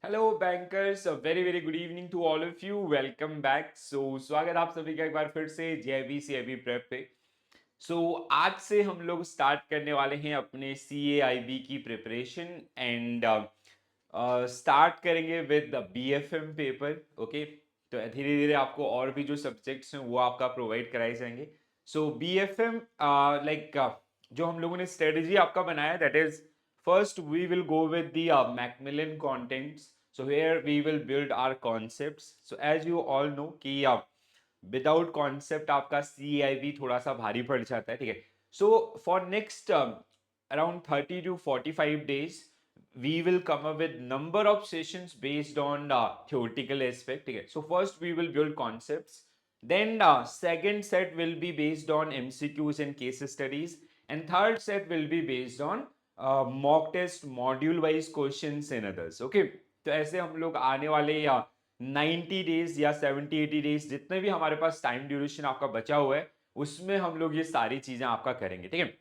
Hello bankers, very very good evening to all of you. Welcome back. स्वागत आप सभी का एक बार फिर से जेबी सीएबी प्रेप पे। आज से हम लोग स्टार्ट करने वाले हैं अपने सीएआईबी की प्रिपरेशन एंड स्टार्ट करेंगे विद बीएफएम पेपर। ओके, तो धीरे धीरे आपको और भी जो सब्जेक्ट्स हैं वो आपका प्रोवाइड कराए जाएंगे। बीएफएम लाइक जो हम लोगों ने स्ट्रेटेजी आपका बनाया, that is first we will go with the Macmillan contents. So here we will build our concepts. So as you all know कि विदाउट कॉन्सेप्ट आपका CIV थोड़ा सा भारी पड़ जाता है, ठीक है। For next around 30 to 45 days we will come up with number of sessions based on theoretical aspect, ठीक है। So first we will build concepts, then second set will be based on MCQs and case studies, and third set will be based on mock test module wise questions and others. Okay, तो ऐसे हम लोग आने वाले या 90 days या 70-80 days जितने भी हमारे पास टाइम ड्यूरेशन आपका बचा हुआ है उसमें हम लोग ये सारी चीजें आपका करेंगे, ठीक है।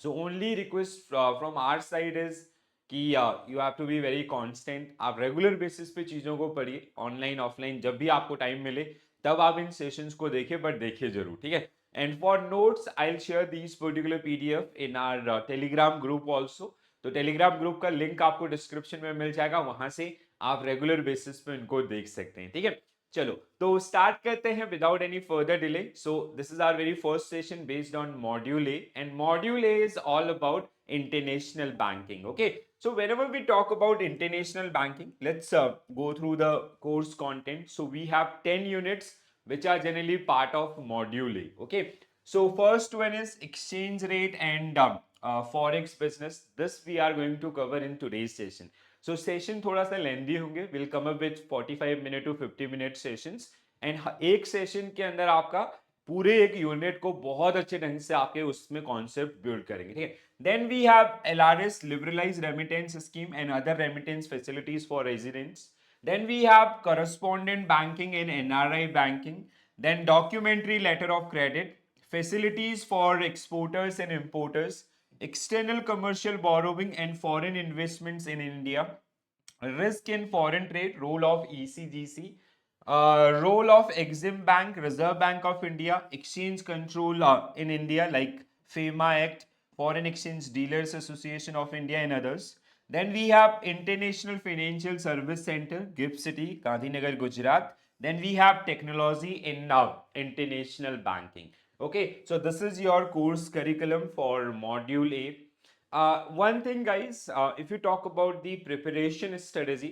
So only request from our side is कि you have to be very constant. आप रेगुलर बेसिस पे चीजों को पढ़िए, ऑनलाइन ऑफलाइन जब भी आपको टाइम मिले तब आप इन सेशंस को देखिए, बट देखिए जरूर, ठीक है। And for notes, I'll share these particular PDF in our Telegram group also. तो Telegram group का लिंक आपको डिस्क्रिप्शन में मिल जाएगा, वहां से आप रेगुलर बेसिस पे इनको देख सकते हैं, ठीक है। चलो तो स्टार्ट करते हैं without any further delay. So this is our very first session based on module A, and module A is all about international banking. Okay, so whenever we talk about international banking, let's go through the course content. So we have 10 units which are generally part of module A. Okay, so first one is exchange rate and forex business. This we are going to cover in today's session. So session थोड़ा सा लेंदी होंगे, we'll come up with 45 minute to 50 minute sessions, and एक session के अंदर आपका पूरे एक unit को बहुत अच्छे ढंग से आपके उसमें कॉन्सेप्ट बिल्ड करेंगे, ठीक है। Then we have LRS, liberalized remittance scheme and other remittance facilities for residents. Then we have correspondent banking and NRI banking. Then documentary letter of credit, facilities for exporters and importers, external commercial borrowing and foreign investments in India, risk in foreign trade, role of ECGC, role of Exim Bank, Reserve Bank of India, exchange control in India like FEMA Act, Foreign Exchange Dealers Association of India and others. Then we have International Financial Service Center, GIFT City, Gandhinagar, Gujarat. Then we have technology in international banking. Okay, so this is your course curriculum for module A. One thing guys, if you talk about the preparation strategy,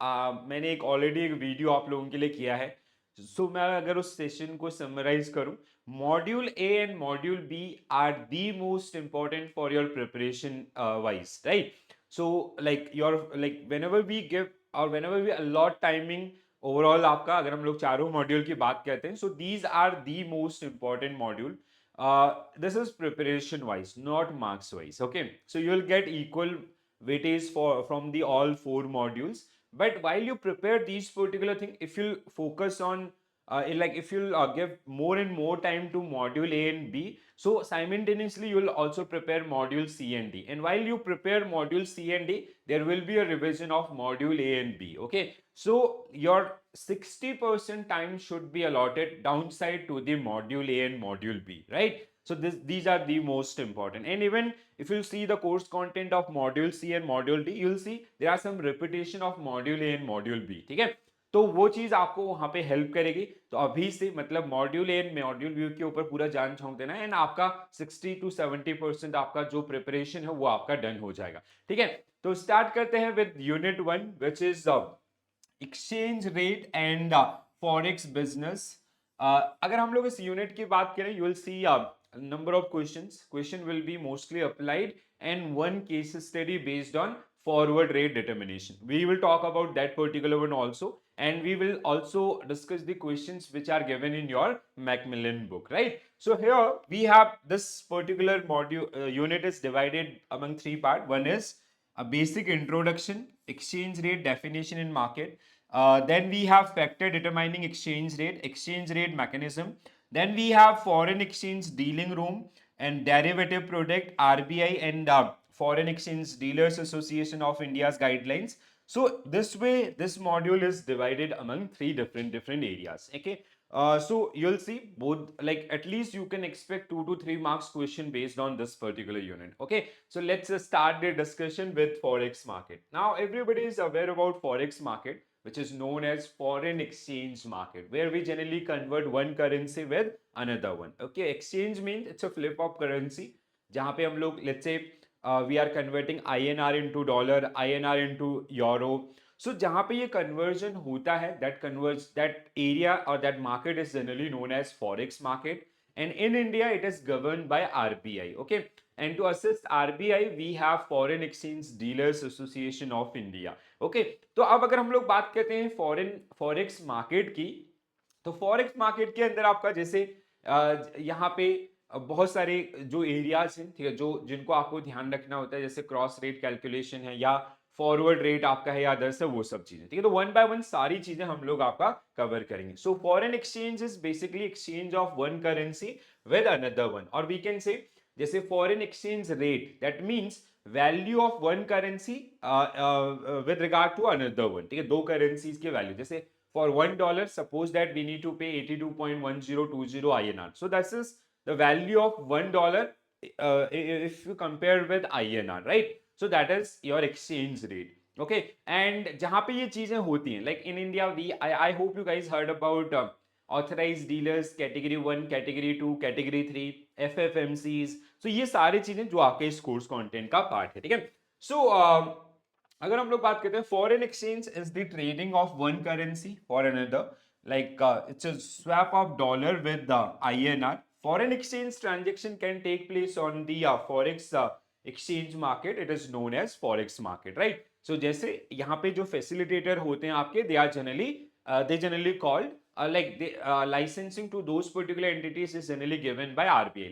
मैंने already एक video आप लोगों के लिए किया है। मैं अगर उस सेशन को समराइज करूं, module A and module B are the most important for your preparation wise, right. Like your like whenever we give और whenever we allot timing overall आपका, अगर हम लोग चारों मॉड्यूल की बात करते हैं, so these are the most important module. This is preparation wise, not marks wise. Okay, so you will get equal weightage for from the all four modules. But while you prepare these particular thing, if you focus on like if you'll give more and more time to module A and B, so simultaneously you will also prepare module C and D, and while you prepare module C and D, there will be a revision of module A and B. Okay, so your 60% time should be allotted downside to the module A and module B, right? So these are the most important. And even if you see the course content of module C and module D, you'll see there are some repetition of module A and module B, ठीक है। तो वो चीज आपको वहां पे help करेगी। तो अभी से मतलब module A and module B के ऊपर पूरा जान झोंक देना है, एंड आपका 60 to 70% आपका जो प्रिपरेशन है वो आपका डन हो जाएगा, ठीक है। तो स्टार्ट करते हैं with unit 1 which is exchange rate and forex business. अगर हम लोग इस यूनिट की बात करें, you will see number of question will be mostly applied, and one case study based on forward rate determination. We will talk about that particular one also, and we will also discuss the questions which are given in your Macmillan book, right? So here we have this particular module unit is divided among three parts. One is a basic introduction, exchange rate definition in market. Then we have factor determining exchange rate mechanism. Then we have foreign exchange dealing room and derivative product, RBI and Foreign Exchange Dealers Association of India's guidelines. So this way, this module is divided among three different areas. Okay. So you'll see both, like at least you can expect 2 to 3 marks question based on this particular unit. Okay. So let's start the discussion with forex market. Now everybody is aware about forex market, which is known as foreign exchange market, where we generally convert one currency with another one. Okay. Exchange means it's a flip of currency, जहाँ पे हम लोग let's say we are converting INR into dollar, INR into euro. So जहाँ पे ये conversion होता है, that area or that market is generally known as forex market, and in India it is governed by RBI. Okay. And to assist RBI, we have Foreign Exchange Dealers Association of India. Okay. तो अब अगर हम लोग बात करते हैं forex market की, तो फॉरेक्स मार्केट के अंदर आपका जैसे यहाँ पे बहुत सारे जो एरियाज हैं, ठीक है, जो जिनको आपको ध्यान रखना होता है, जैसे क्रॉस रेट कैलकुलेशन है या फॉरवर्ड रेट आपका है या अदर्स है, वो सब चीजें, ठीक है। तो वन बाय वन सारी चीजें हम लोग आपका कवर करेंगे। So foreign exchange is basically exchange of one currency with another one, और वी कैन से जैसे foreign exchange rate, that means value of one currency with regard to another one, ठीक है, दो करेंसीज के value, जैसे for $1, suppose that we need to pay 82.1020 INR. So that is the value of $1 if you compare with INR, right? So that is your exchange rate. Okay. And जहाँ पे ये चीजें होती हैं, like in India, I hope you guys heard about authorized dealers, category 1, category 2, category 3, FFMCs. So ये सारी चीजें जो आपके इस कोर्स कंटेंट का पार्ट है, ठीक है। So अगर हम लोग बात करते हैं, foreign exchange is the trading of one currency for another, like it's a swap of dollar with the INR. Foreign exchange transaction can take place on the forex exchange market. It is known as forex market, right? So जैसे यहाँ पे जो facilitator होते हैं आपके, they generally called like the licensing to those particular entities is generally given by RBI.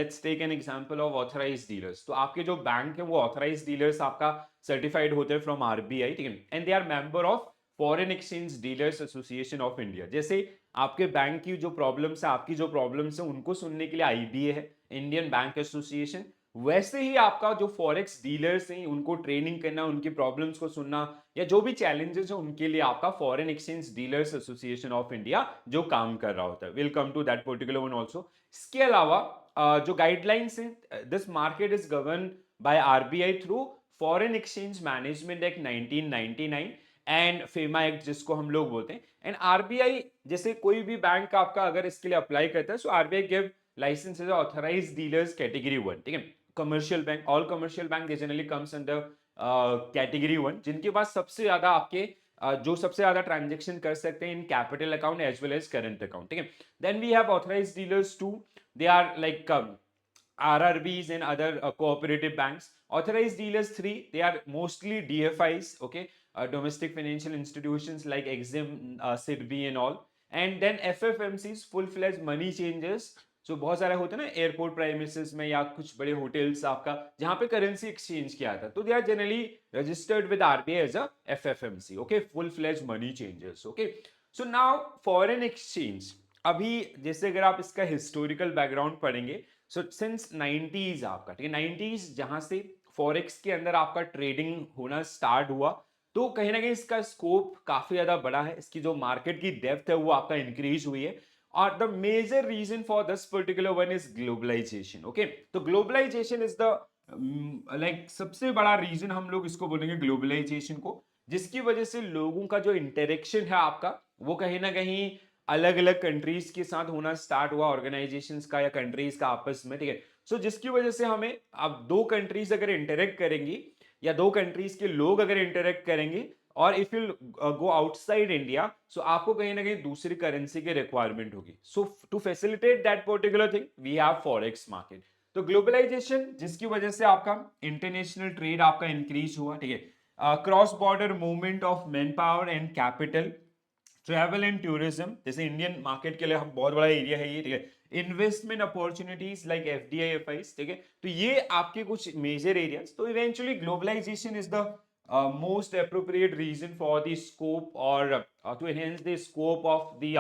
Let's take an example of authorized dealers. तो आपके जो बैंक है वो authorized dealers आपका certified होते हैं from RBI, ठीक है, and they are member of foreign exchange dealers association of India. जैसे आपके बैंक की जो प्रॉब्लम्स है, आपकी जो प्रॉब्लम्स है, उनको सुनने के लिए आईबीए है, इंडियन बैंक एसोसिएशन, वैसे ही आपका जो फॉरेक्स डीलर्स हैं उनको ट्रेनिंग करना, उनकी प्रॉब्लम्स को सुनना, या जो भी चैलेंजेस है उनके लिए आपका foreign exchange dealers association of India जो काम कर रहा होता है। Will come to that particular one also. इसके अलावा जो गाइडलाइंस हैं, this market is govern by RBI through foreign exchange management act 1999 and FEMA act जिसको हम लोग बोलते हैं। एंड आरबीआई जैसे कोई भी बैंक आपका अगर इसके लिए अप्लाई करता है, so RBI give licence as authorised dealers category 1, ठीक है। Commercial bank, all commercial bank generally comes under category 1, जिनके पास सबसे ज्यादा आपके जो सबसे ज्यादा ट्रांजेक्शन कर सकते हैं in capital account as well as current account, ठीक है। Then we have authorised dealers two, they are like RRBs and other cooperative banks. Authorized dealers 3, they are mostly DFIs, okay, domestic financial institutions like Exim, SIDBI and all. And then FFMCs, full-fledged money changers. So बहुत सारे होते हैं ना airport प्राइमिसेस में या कुछ बड़े hotels आपका जहाँ पे करेंसी एक्सचेंज किया था, तो they are generally registered with RBI as a FFMC, okay, full fledged money changers, okay. So now foreign exchange, अभी जैसे अगर आप इसका हिस्टोरिकल बैकग्राउंड पढ़ेंगे, सो सिंस 90s आपका, ठीक है, 90s जहां से फॉरेक्स के अंदर आपका ट्रेडिंग होना स्टार्ट हुआ, तो कहीं ना कहीं इसका स्कोप काफी ज्यादा बड़ा है, इसकी जो मार्केट की डेप्थ है वो आपका इंक्रीज हुई है। और the major reason for this particular one is globalisation, okay. तो ग्लोबलाइजेशन इज द लाइक सबसे बड़ा रीजन हम लोग इसको बोलेंगे ग्लोबलाइजेशन को, जिसकी वजह से लोगों का जो इंटरेक्शन है आपका वो कहीं ना कहीं अलग अलग कंट्रीज के साथ होना स्टार्ट हुआ, ऑर्गेनाइजेशंस का या कंट्रीज का आपस में, ठीक है। सो जिसकी वजह से हमें अब दो कंट्रीज अगर इंटरेक्ट करेंगी या दो कंट्रीज के लोग अगर इंटरेक्ट करेंगे, और if you go outside India, so आपको कहीं ना कहीं दूसरी करेंसी की रिक्वायरमेंट होगी। So to facilitate that particular thing we have forex market. तो ग्लोबलाइजेशन जिसकी वजह से आपका इंटरनेशनल ट्रेड आपका इंक्रीज हुआ, ठीक है, cross border movement of man power and capital, travel and tourism, जैसे इंडियन मार्केट के लिए हम बहुत बड़ा एरिया है ये, ठीक है, investment opportunities like FDI FIs, ठीक है। तो ये आपके कुछ मेजर एरियाज। तो eventually globalisation is the most appropriate reason for the scope or to enhance the scope of the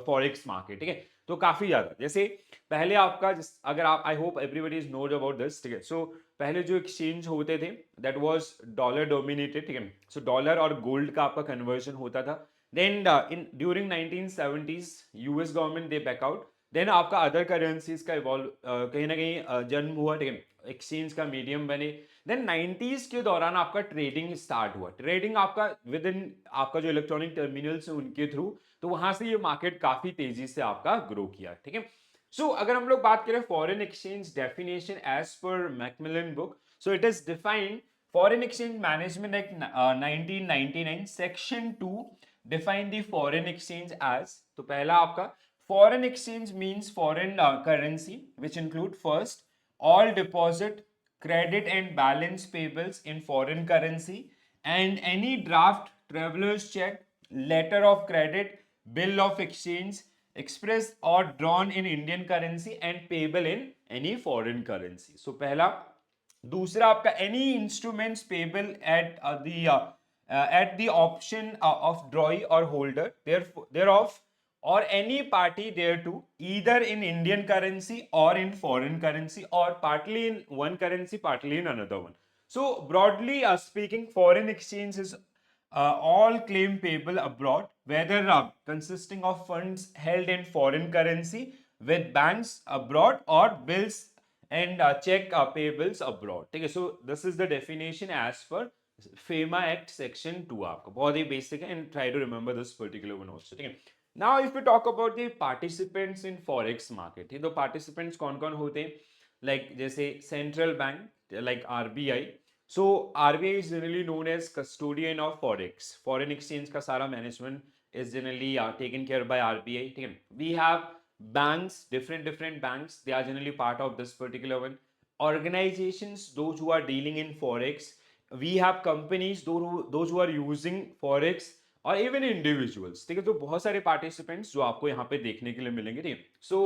forex market, ठीक है। तो काफी ज्यादा, जैसे पहले आपका अगर आप, I hope everybody is node about this, ठीक है। सो पहले जो एक्सचेंज होते थे दैट वाज डॉलर डोमिनेटेड, ठीक है। सो डॉलर और गोल्ड का आपका कन्वर्जन होता था। Then in during 1970s US government they back out. Then आपका अदर करेंसीज का इवॉल्व कहीं ना कहीं जन्म हुआ, ठीक है, एक्सचेंज का मीडियम बने। देन 90s के दौरान आपका ट्रेडिंग स्टार्ट हुआ। ट्रेडिंग आपका विद इन आपका जो इलेक्ट्रॉनिक टर्मिनल्स है उनके थ्रू, तो वहां से ये मार्केट काफी तेजी से आपका ग्रो किया, ठीक है। सो अगर हम लोग बात करें foreign exchange definition as per Macmillan book, so it is defined foreign exchange management act 1999 section 2 define the foreign exchange as. तो पहला आपका foreign exchange means foreign currency which include first all deposit, credit and balance payables in foreign currency, and any draft, traveler's check, letter of credit, bill of exchange expressed or drawn in Indian currency and payable in any foreign currency. So पहला। दूसरा आपका any instruments payable at the option of drawee or holder thereof or any party thereto, either in Indian currency or in foreign currency, or partly in one currency, partly in another one. So broadly speaking, foreign exchange is all claim payable abroad, whether consisting of funds held in foreign currency with banks abroad or bills and check payables abroad, ठीक है। So this is the definition as per FEMA Act section 2। आपको बहुत ही basic है, and try to remember this particular one also, ठीक है। Now if we talk about the participants in forex market, ये तो participants कौन कौन होते हैं, like जैसे central bank like RBI। So RBI is generally known as custodian of forex, foreign exchange का सारा management is generally taken care by RBI, ठीक है। We have banks, different banks, they are generally part of this particular one। Organizations, those who are dealing in forex। We have companies, those who are using forex, और even individuals, ठीक है। तो बहुत सारे participants जो आपको यहाँ पे देखने के लिए मिलेंगे, ठीक है। सो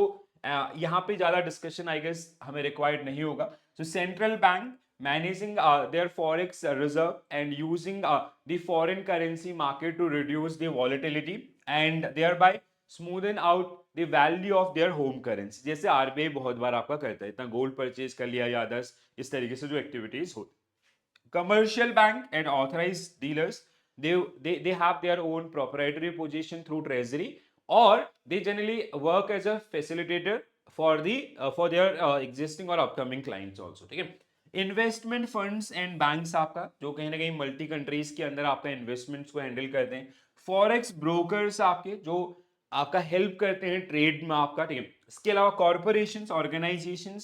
यहाँ पे ज्यादा डिस्कशन आई गेस हमें रिक्वायर्ड नहीं होगा। So central bank managing their forex reserve and using the foreign currency market to reduce the volatility and thereby smoothen out the value of their home currency, जैसे RBI बहुत बार आपका करता है, इतना गोल्ड परचेज कर लिया या अदर्स इस तरीके से जो एक्टिविटीज होती। Commercial bank and authorized dealers, they have their own proprietary position through treasury, or they generally work as a facilitator for their existing or upcoming clients also, ठीक है। इन्वेस्टमेंट फंड्स एंड बैंक्स आपका जो कहीं ना कहीं multi countries के अंदर आपका इन्वेस्टमेंट्स को हैंडल करते हैं। फॉरेक्स ब्रोकर्स आपके जो आपका हेल्प करते हैं ट्रेड में आपका, ठीक है। इसके अलावा corporations, organisations,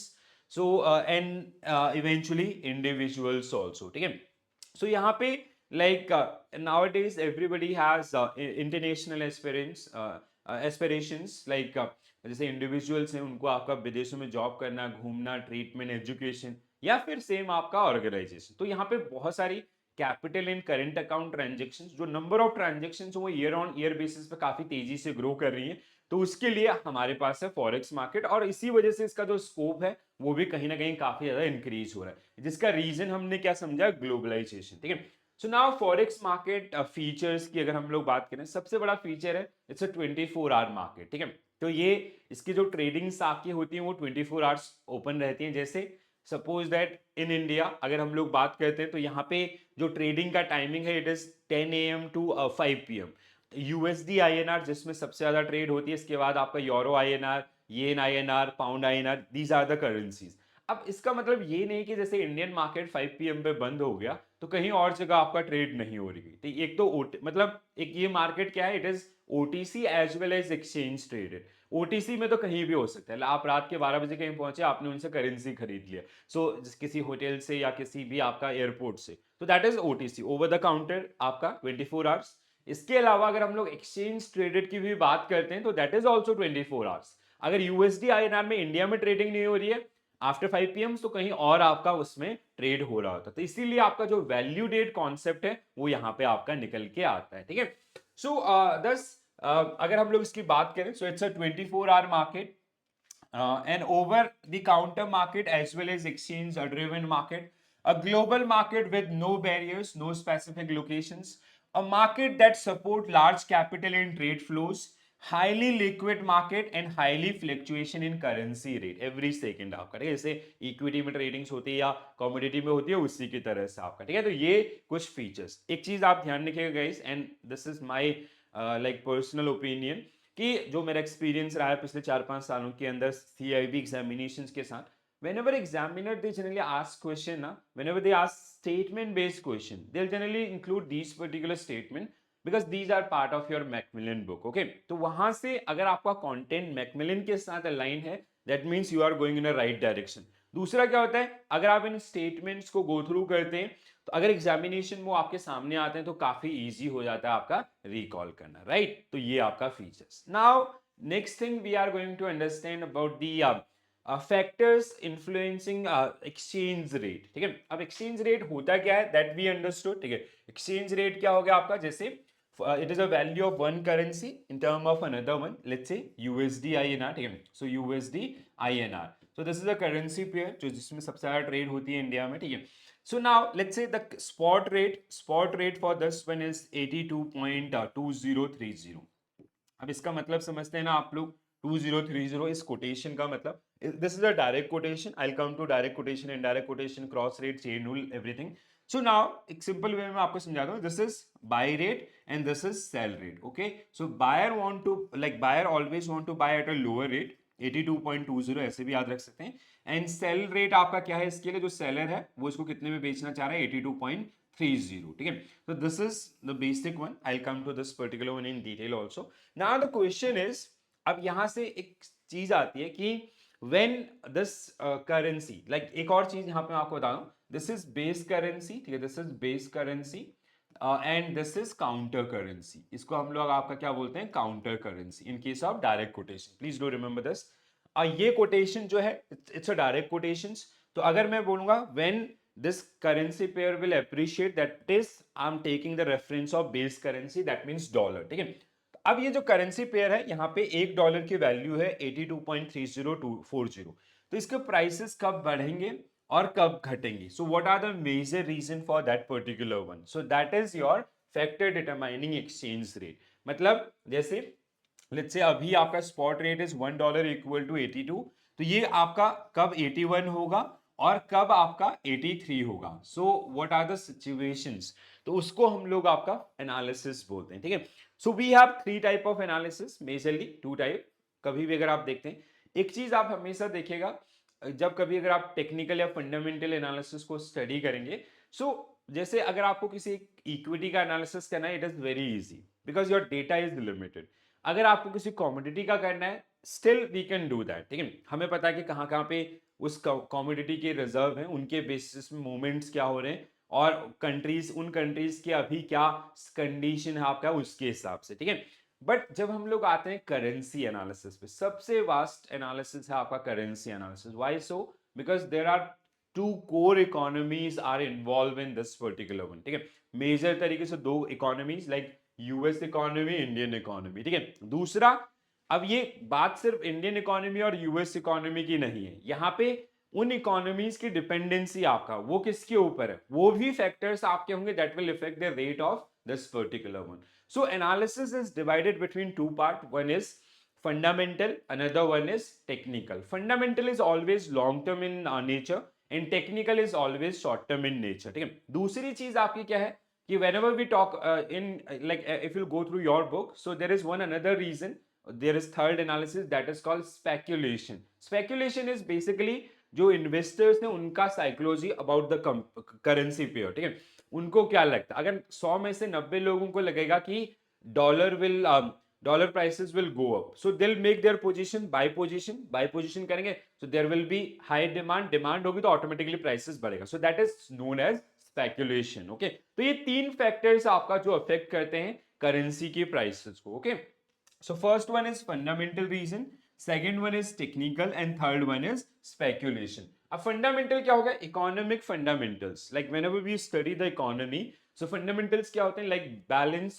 so and eventually individuals also, ठीक है। सो यहाँ पे like nowadays everybody has international aspirations like जैसे इंडिविजुअल्स हैं उनको आपका विदेशों में जॉब करना, घूमना, ट्रीटमेंट, एजुकेशन, या फिर सेम आपका ऑर्गेनाइजेशन। तो यहाँ पे बहुत सारी capital and current account transaction, जो नंबर ऑफ ट्रांजेक्शन वो ईयर ऑन ईयर बेसिस पे काफी तेजी से ग्रो कर रही है, तो उसके लिए हमारे पास है फॉरेक्स मार्केट, और इसी वजह से इसका जो स्कोप है वो भी कहीं ना कहीं काफी ज्यादा इंक्रीज हो रहा है, जिसका रीजन हमने क्या समझा, ग्लोबलाइजेशन, ठीक है। So now forex market features की अगर हम लोग बात करें, सबसे बड़ा फीचर है इट्स अ 24 आवर मार्केट, ठीक है। तो ये इसकी जो ट्रेडिंग्स आपकी होती हैं वो 24 आवर्स ओपन रहती हैं। जैसे सपोज दैट इन इंडिया अगर हम लोग बात करते हैं तो यहाँ पे जो ट्रेडिंग का टाइमिंग है it is 10 AM to 5 PM। USD INR जिसमें सबसे ज्यादा ट्रेड होती है, इसके बाद आपका euro INR, yen INR, pound INR, these are the currencies. अब इसका मतलब ये नहीं कि जैसे इंडियन मार्केट 5 PM पे बंद हो गया तो कहीं और जगह आपका ट्रेड नहीं हो रही। तो एक तो मतलब एक ये मार्केट क्या है, it is OTC as well as exchange traded. OTC में तो कहीं भी हो सकता है, आप रात के 12 बजे कहीं पहुंचे, आपने उनसे करेंसी खरीद लिया, सो किसी होटल से या किसी भी आपका एयरपोर्ट से, तो that is OTC, over the counter आपका 24 आवर्स। इसके अलावा अगर हम लोग एक्सचेंज ट्रेडेड की भी बात करते हैं तो दैट इज ऑल्सो 24 आवर्स। अगर यूएसडी आईएनआर में इंडिया में ट्रेडिंग नहीं हो रही है आफ्टर 5 PM तो कहीं और आपका उसमें ट्रेड हो रहा होता है, तो इसीलिए आपका जो वैल्यू डेट कॉन्सेप्ट है वो यहाँ पे आपका निकल के आता है, ठीक है। सो दस अगर हम लोग इसकी बात करें, so it's a 24 hour market and over the counter market as well as exchange driven market, a global market with no barriers, no specific locations, a market that support large capital and trade flows, highly liquid market and highly fluctuation in currency rate every second आपका, ठीक है, जैसे equity में tradings होती है या commodity में होती है उसी की तरह से आपका, ठीक है। तो ये कुछ फीचर्स, एक चीज आप ध्यान रखिएगा guys, and this is my like personal opinion, कि जो मेरा एक्सपीरियंस रहा है पिछले 4-5 सालों के अंदर सीआईबी एग्जामिनेशंस के साथ, whenever examiner they generally ask question na, whenever they ask statement based question, they'll generally include these particular statement because these are part of your Macmillan book, okay। तो वहां से अगर आपका कंटेंट मैकमिलन के साथ align है, that means you are going in a right direction। दूसरा क्या होता है, अगर आप इन स्टेटमेंट्स को गो थ्रू करते हैं तो अगर एग्जामिनेशन में आपके सामने आते हैं तो काफी इजी हो जाता है आपका रिकॉल करना, राइट। तो ये आपका features. Now next thing we are going to understand about the factors influencing exchange rate, ठीक है। अब एक्सचेंज रेट होता क्या है, दैट वी अंडरस्टूड, ठीक है। एक्सचेंज रेट क्या हो गया आपका, जैसे it is a value of one currency in term of another one, let's say USD INR, ठीक है। so USD INR, so this is a currency pair जो जिसमें सबसे ज्यादा ट्रेड होती है इंडिया में, ठीक है। so now let's say the spot rate for this one is 82.2030। अब इसका मतलब समझते हैं ना आप लोग, 2030 इस कोटेशन का मतलब, this is a direct quotation, I will come to direct quotation, indirect quotation, cross rate, chain rule, everything. So now एक सिंपल वे में आपको समझाता हूं, this is buy rate and this is sell rate, okay. So buyer want to like buyer always want to buy at a lower rate 82.20, ऐसे भी याद रख सकते हैं। एंड सेल रेट आपका क्या है, इसके लिए जो सेलर है वो इसको कितने में बेचना चाह रहा है, 82.30, ठीक है। तो this is the basic one, I will come to this particular one in detail also. Now the question is, अब यहां से एक चीज आती है कि when this currency, like एक और चीज यहां पे मैं आपको बता दूं, this is base currency, ठीक है, this is base currency and this is counter currency। इसको हम लोग आपका क्या बोलते हैं, counter currency in case of direct quotation, please do remember this. ये कोटेशन जो है इट्स अ डायरेक्ट कोटेशन। तो अगर मैं बोलूंगा when this currency pair will appreciate, that is I'm taking the reference of base currency, that means dollar, ठीक है। अब ये जो करेंसी पेयर है, यहाँ पे $1 की वैल्यू है 82.30240, तो इसके प्राइसेस कब बढ़ेंगे और कब घटेंगे, so what are the major reason for that particular one, so that is your factor determining exchange rate. मतलब जैसे लेट्स से अभी आपका spot rate is $1 equal to 82, तो ये आपका कब 81 होगा और कब आपका 83 होगा, so what are the situations, तो उसको हम लोग आपका एनालिसिस बोलते हैं, ठीक है। So we have 3 type of analysis, majorly 2 type. कभी भी अगर आप देखते हैं, एक चीज आप हमेशा देखिएगा, जब कभी अगर आप टेक्निकल या फंडामेंटल एनालिसिस को स्टडी करेंगे, सो जैसे अगर आपको किसी इक्विटी का एनालिसिस करना है, it is very easy because your data is limited. अगर आपको किसी कॉमोडिटी का करना है, still we can do that, ठीक है। हमें पता है कि कहाँ कहाँ पे उस कॉमोडिटी के रिजर्व हैं, उनके बेसिस में मूवमेंट्स क्या हो रहे हैं, और कंट्रीज, उन कंट्रीज के अभी क्या कंडीशन है आपका, उसके हिसाब से, ठीक है। बट जब हम लोग आते हैं करेंसी एनालिसिस पे, सबसे वास्ट एनालिसिस है आपका currency analysis. Why so, because there are 2 core economies are involved in this particular one, ठीक है। मेजर तरीके से 2 economies, like US economy, Indian economy, ठीक है। दूसरा, अब ये बात सिर्फ इंडियन इकोनॉमी और यूएस इकोनॉमी की नहीं है, यहाँ पे उन इकोनॉमीज की डिपेंडेंसी आपका वो किसके ऊपर है, वो भी फैक्टर्स आपके होंगे that will effect the rate of this particular one. So analysis is divided between 2 part, one is fundamental, another one is technical. Fundamental is always long term in nature and technical is always short term in nature, ठीक है। दूसरी चीज आपकी क्या है कि whenever we talk in like if you go through your book, so there is one another reason, there is third analysis that is called speculation। speculation is basically जो investors हैं उनका psychology about the currency pair, ठीक है। उनको क्या लगता है, अगर 100 में से 90 लोगों को लगेगा कि dollar prices will go up, so they will make their position buy position करेंगे, so there will be high demand, demand होगी तो ऑटोमेटिकली प्राइसेस बढ़ेगा, so that is known as speculation, okay. तो ये 3 फैक्टर्स आपका जो अफेक्ट करते हैं करेंसी के प्राइसेस को, okay. So first one is fundamental reason, second one is technical, and third one is speculation। अब fundamental क्या होगा, economic fundamentals, like whenever we study the economy, so fundamentals क्या होते हैं, like balance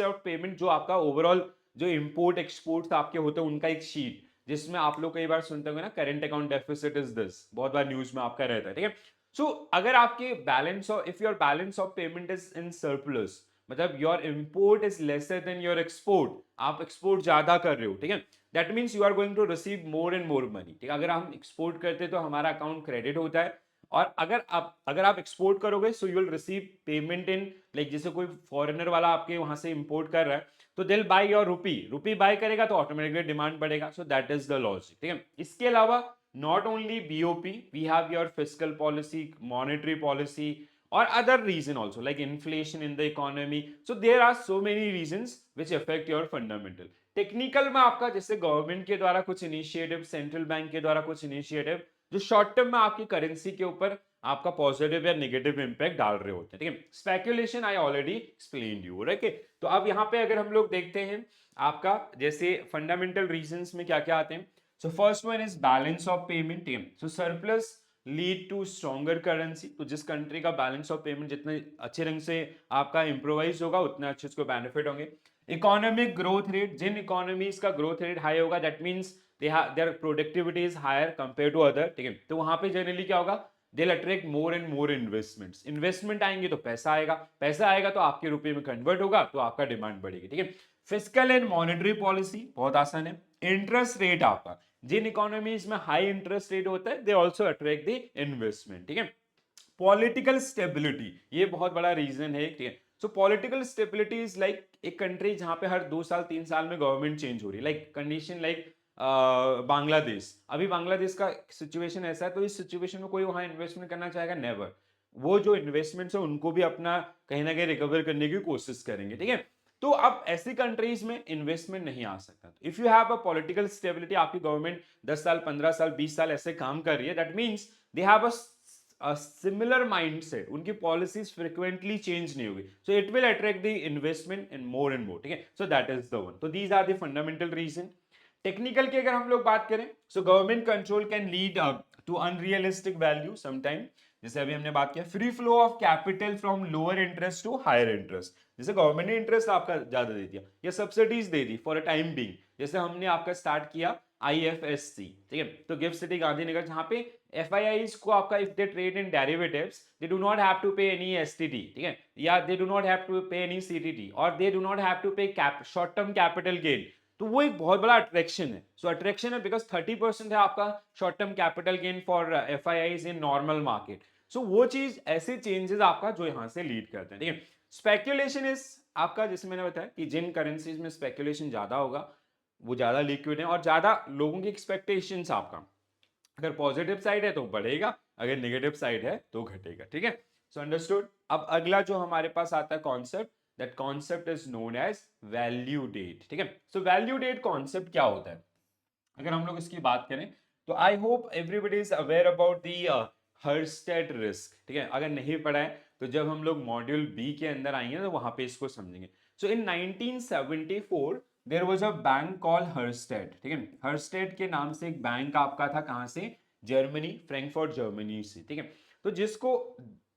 of payment जो आपका overall जो import exports आपके होते हैं उनका एक शीट, जिसमें आप लोग कई बार सुनते होंगे ना, current account deficit is this, बहुत बार न्यूज में आपका रहता है, ठीक है। सो अगर आपके balance of, if your balance of payment is in surplus, मतलब your import is lesser than your export, आप एक्सपोर्ट ज्यादा कर रहे हो, ठीक है, that means you are going to receive more and more money, ठीक है। अगर हम एक्सपोर्ट करते हैं तो हमारा अकाउंट क्रेडिट होता है, और अगर आप एक्सपोर्ट करोगे so you will receive payment in, like जैसे कोई फॉरेनर वाला आपके वहां से इंपोर्ट कर रहा है तो दिल बाय योर रुपी बाय करेगा तो ऑटोमेटिकली डिमांड बढ़ेगा, so that is the logic, ठीक है। इसके अलावा not only BOP, we have your fiscal policy, monetary policy, or other reason also like inflation in the economy, so there are so many reasons which affect your fundamental। Technical में आपका जैसे government के द्वारा कुछ initiative, central bank के द्वारा कुछ initiative जो शॉर्ट टर्म में आपकी करेंसी के ऊपर आपका पॉजिटिव या नेगेटिव इंपैक्ट डाल रहे होते हैं, ठीक है। Speculation I already explained you, right. तो अब यहाँ पे अगर हम लोग देखते हैं आपका जैसे फंडामेंटल रीजंस में क्या क्या आते हैं, so first one is balance of payment, ठीक है। So surplus lead to stronger currency, तो जिस कंट्री का बैलेंस ऑफ पेमेंट जितने अच्छे रंग से आपका इंप्रोवाइज होगा उतने अच्छे उसको बेनिफिट होंगे। इकोनॉमिक ग्रोथ रेट, जिन इकोनॉमीज का ग्रोथ रेट हाई होगा that means their productivity is higher compare to other, ठीक है। तो वहां पे जनरली क्या होगा, they attract more and more investments, investment आएंगे तो पैसा आएगा, पैसा आएगा तो आपके रुपए में कन्वर्ट होगा तो आपका डिमांड बढ़ेगी, ठीक है। फिस्कल एंड मॉनेटरी पॉलिसी बहुत आसान है। इंटरेस्ट रेट आपका, जिन इकोनॉमीज में हाई इंटरेस्ट रेट होता है they also attract the investment, ठीक है। पॉलिटिकल स्टेबिलिटी, ये बहुत बड़ा रीजन है, ठीक है। सो पॉलिटिकल स्टेबिलिटी इज लाइक एक कंट्री जहां पे हर 2 साल 3 साल में गवर्नमेंट चेंज हो रही है, लाइक कंडीशन लाइक बांग्लादेश, अभी बांग्लादेश का सिचुएशन ऐसा है तो इस सिचुएशन में कोई वहां इन्वेस्टमेंट करना चाहेगा, नेवर। वो जो इन्वेस्टमेंट्स है उनको भी अपना कहीं ना कहीं रिकवर करने की कोशिश करेंगे, ठीक है। तो अब ऐसी कंट्रीज में इन्वेस्टमेंट नहीं आ सकता। If you have a political stability, आपकी गवर्नमेंट 10 साल 15 साल 20 साल ऐसे काम कर रही है, that means they have a similar mindset, उनकी पॉलिसीज फ्रिक्वेंटली चेंज नहीं होगी, so it will attract the investment in more, ठीक है। So that is the one, तो these are the fundamental reason. Technical की अगर हम लोग बात करें, so government control can lead to unrealistic value sometime, जैसे अभी हमने बात किया free flow of capital from lower interest to higher interest, जैसे गवर्नमेंट ने इंटरेस्ट आपका ज्यादा दे दिया या subsidies they the for a time being, जैसे हमने आपका स्टार्ट किया IFSC, ठीक है, तो गिफ्ट सिटी गांधीनगर, जहां पे FIIs को आपका if they trade in derivatives they do not have to pay any STT, ठीक है, या they do not have to pay any CTT, और they do not have to pay short term capital gain, तो वो एक बहुत बड़ा attraction है। सो अट्रैक्शन है बिकॉज 30% है आपका short term capital gain for FIIs in normal market, so वो चीज ऐसे चेंजेस आपका जो यहां से लीड करते हैं, ठीक है। स्पेक्यूलेशन इज आपका, जैसे मैंने बताया कि जिन करेंसीज में स्पेक्यूलेशन ज्यादा होगा वो ज्यादा लिक्विड है और ज्यादा लोगों की एक्सपेक्टेशंस, आपका अगर पॉजिटिव साइड है तो बढ़ेगा, अगर नेगेटिव साइड है तो घटेगा, ठीक है। So understood. अब अगला जो हमारे पास आता है concept, that concept is known as value date, ठीक है। सो वैल्यू डेट कॉन्सेप्ट क्या होता है, अगर हम लोग इसकी बात करें तो I hope everybody is aware about the Herstatt risk, ठीक है। अगर नहीं पढ़ा है तो जब हम लोग मॉड्यूल बी के अंदर आएंगे तो वहां पे इसको समझेंगे। So in 1974 there was a bank call Herstatt, ठीक है। हर्स्टेड के नाम से एक बैंक आपका था, कहां से, जर्मनी, फ्रैंकफर्ट जर्मनी से, ठीक है। तो जिसको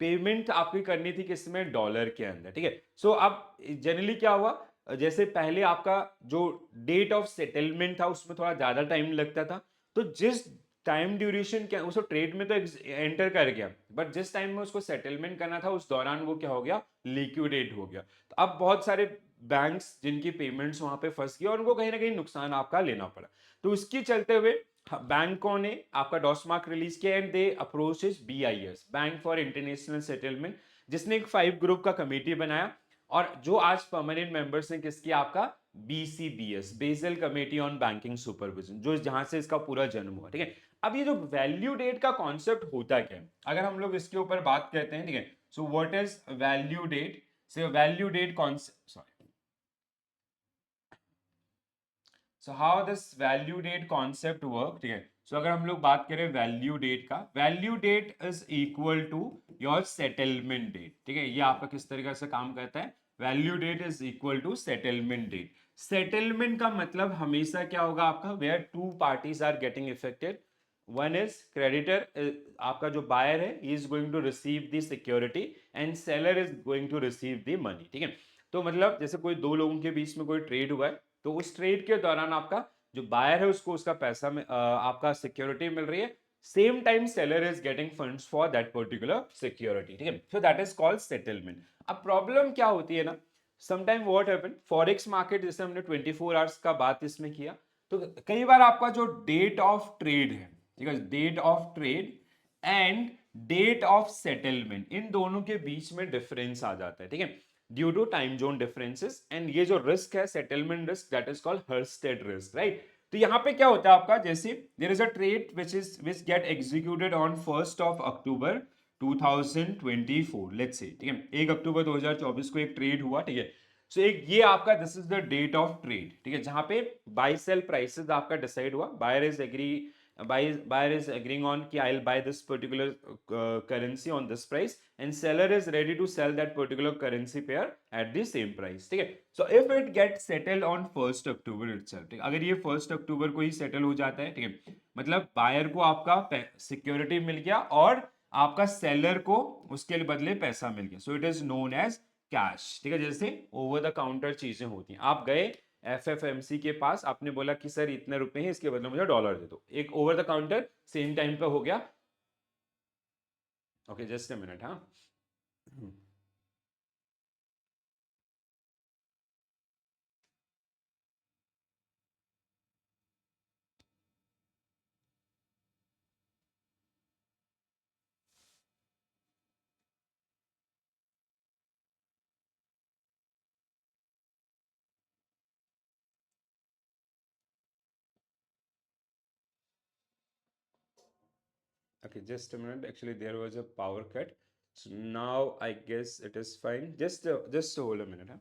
पेमेंट आपकी करनी थी किसमें, डॉलर के अंदर, ठीक है। सो अब जनरली क्या हुआ, जैसे पहले आपका जो डेट ऑफ सेटलमेंट था उसमें थोड़ा ज्यादा टाइम लगता था, तो जिस टाइम ड्यूरेशन क्या उसको ट्रेड में तो एंटर कर गया, बट जिस टाइम में उसको सेटलमेंट करना था उस दौरान वो क्या हो गया, लिक्विडेट हो गया। तो अब बहुत सारे बैंक्स जिनकी पेमेंट्स वहां पे फंस गई और उनको कहीं ना कहीं नुकसान आपका लेना पड़ा, तो उसके चलते हुए बैंकों ने आपका डॉसमार्क रिलीज किया and they approaches BIS, bank for international settlement, जिसने एक 5 ग्रुप का कमेटी बनाया, और जो आज परमानेंट मेंबर्स हैं किसकी, आपका BCBS, basal committee on banking supervision, जो जहां से इसका पूरा जन्म हुआ, ठीक है। अब ये जो वैल्यू डेट का कॉन्सेप्ट होता क्या है, अगर हम लोग इसके ऊपर बात करते हैं, ठीक है। So what is value date, say value date concept, sorry, so how this value date concept work, ठीक है। सो अगर हम लोग बात करें वैल्यू डेट का, value date is equal to your settlement date, ठीक है। ये आपका किस तरीके से काम करता है, value date is equal to settlement date. Settlement का मतलब हमेशा क्या होगा आपका, where two parties are getting affected, one is creditor, आपका जो बायर है he is going to receive the security and seller is going to receive the money, ठीक है। तो मतलब जैसे कोई दो लोगों के बीच में कोई ट्रेड हुआ है, तो उस ट्रेड के दौरान आपका जो बायर है उसको उसका पैसा में आपका सिक्योरिटी मिल रही है, same time seller is getting funds for that particular security, ठीक है। So that is called settlement. अब प्रॉब्लम क्या होती है ना, sometime what happen, forex market जैसे हमने 24 आवर्स का बात इसमें किया, तो कई बार आपका जो डेट ऑफ ट्रेड है, ठीक है, date of trade and date of settlement, इन दोनों के बीच में डिफरेंस आ जाता है, ठीक है, due to time zone differences, and ये जो रिस्क है settlement risk, that is called Herstatt risk, right. तो यहाँ पे क्या होता है आपका, जैसे there is a trade which get executed on 1 October 2024, let's say, ठीक है, 1 अक्टूबर 2024 को एक ट्रेड हुआ, ठीक है। सो एक ये आपका this is the date of trade, ठीक है, जहां पे बाय सेल प्राइसेस आपका डिसाइड हुआ, बायर इज एग्रीइंग ऑन कि I will buy this particular currency on this price, and seller is ready to sell that particular currency pair at the same price, ठीक है। So if it get settled on 1 October itself, ठीक है, अगर ये 1 अक्टूबर को ही settle हो जाता है, ठीक है, मतलब बायर को आपका सिक्योरिटी मिल गया और आपका सेलर को उसके बदले पैसा मिल गया, so it is known as cash, ठीक है। जैसे ओवर द काउंटर चीजें होती हैं, आप गए एफएफएमसी के पास, आपने बोला कि सर इतने रुपए हैं, इसके बदले मुझे डॉलर दे दो, एक over the counter same time पे हो गया। ओके, जस्ट अ मिनट, हाँ। Okay, just a minute. Actually, there was a power cut. So now I guess it is fine. Just hold a minute, huh?